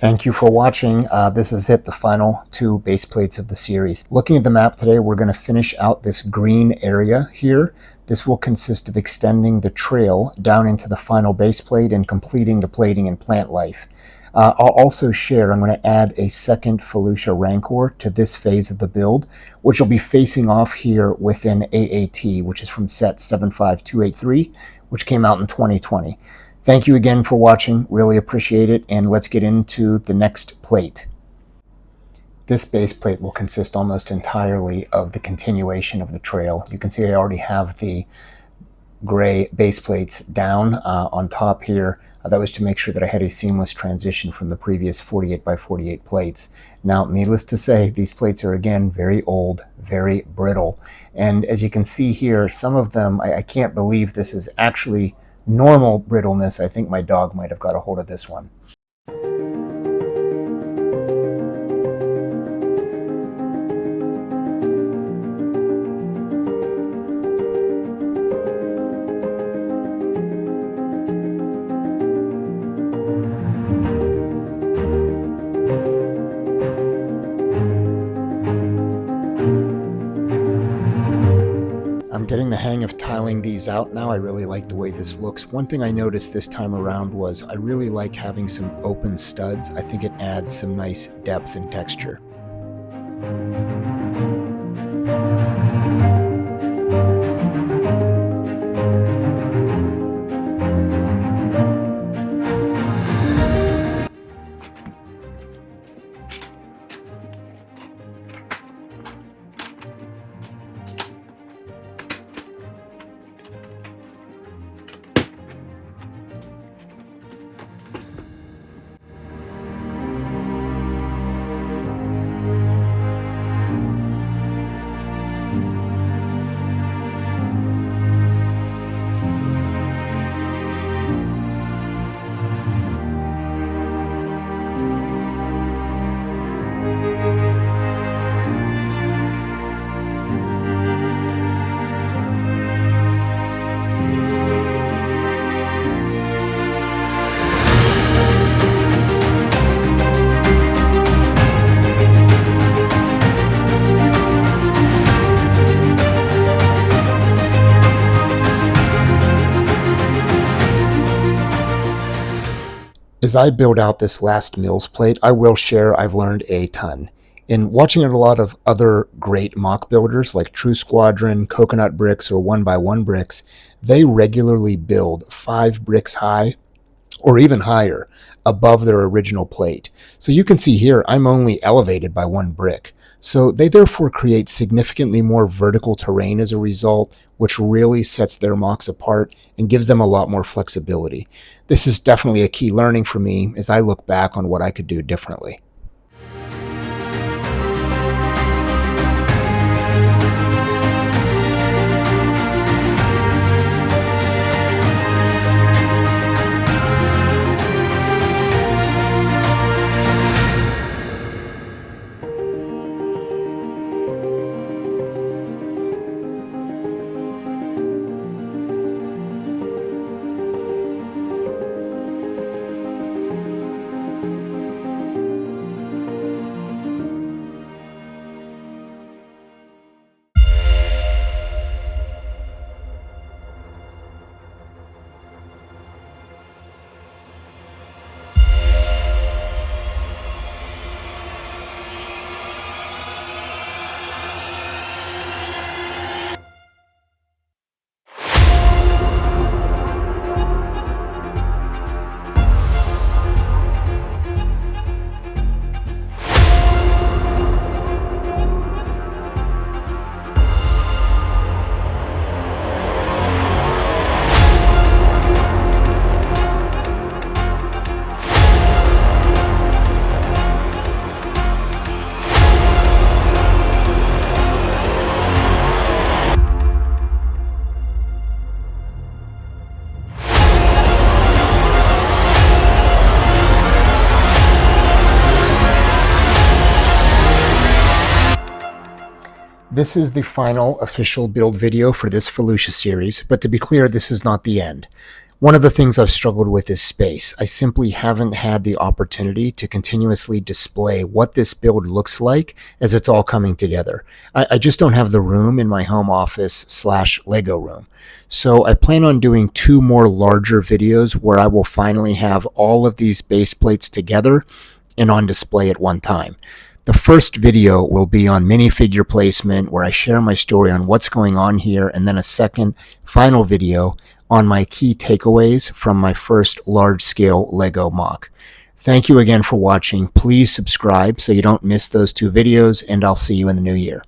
Thank you for watching. This is it, the final two base plates of the series. Looking at the map today, we're going to finish out this green area here. This will consist of extending the trail down into the final base plate and completing the plating and plant life. I'll also share, I'm going to add a second Felucia Rancor to this phase of the build, which will be facing off here with an AAT, which is from set 75283, which came out in 2020. Thank you again for watching, really appreciate it, and let's get into the next plate. This base plate will consist almost entirely of the continuation of the trail. You can see I already have the gray base plates down on top here. That was to make sure that I had a seamless transition from the previous 48 by 48 plates. Now, needless to say, these plates are again very old, very brittle, and as you can see here, some of them, I can't believe this is actually normal brittleness. I think my dog might have got a hold of this one. I'm getting the hang of tiling these out now. I really like the way this looks. One thing I noticed this time around was I really like having some open studs. I think it adds some nice depth and texture. As I build out this last mills plate, I will share I've learned a ton. In watching a lot of other great MoC builders like True Squadron, Coconut Bricks, or 1x1 Bricks, they regularly build 5 bricks high or even higher above their original plate. So you can see here I'm only elevated by 1 brick. So they therefore create significantly more vertical terrain as a result, which really sets their MoCs apart and gives them a lot more flexibility. This is definitely a key learning for me as I look back on what I could do differently. This is the final official build video for this Felucia series, but to be clear, this is not the end. One of the things I've struggled with is space. I simply haven't had the opportunity to continuously display what this build looks like as it's all coming together. I just don't have the room in my home office / Lego room. So I plan on doing 2 more larger videos where I will finally have all of these base plates together and on display at one time. The first video will be on minifigure placement, where I share my story on what's going on here, and then a second final video on my key takeaways from my first large-scale Lego MoC. Thank you again for watching. Please subscribe so you don't miss those 2 videos, and I'll see you in the new year.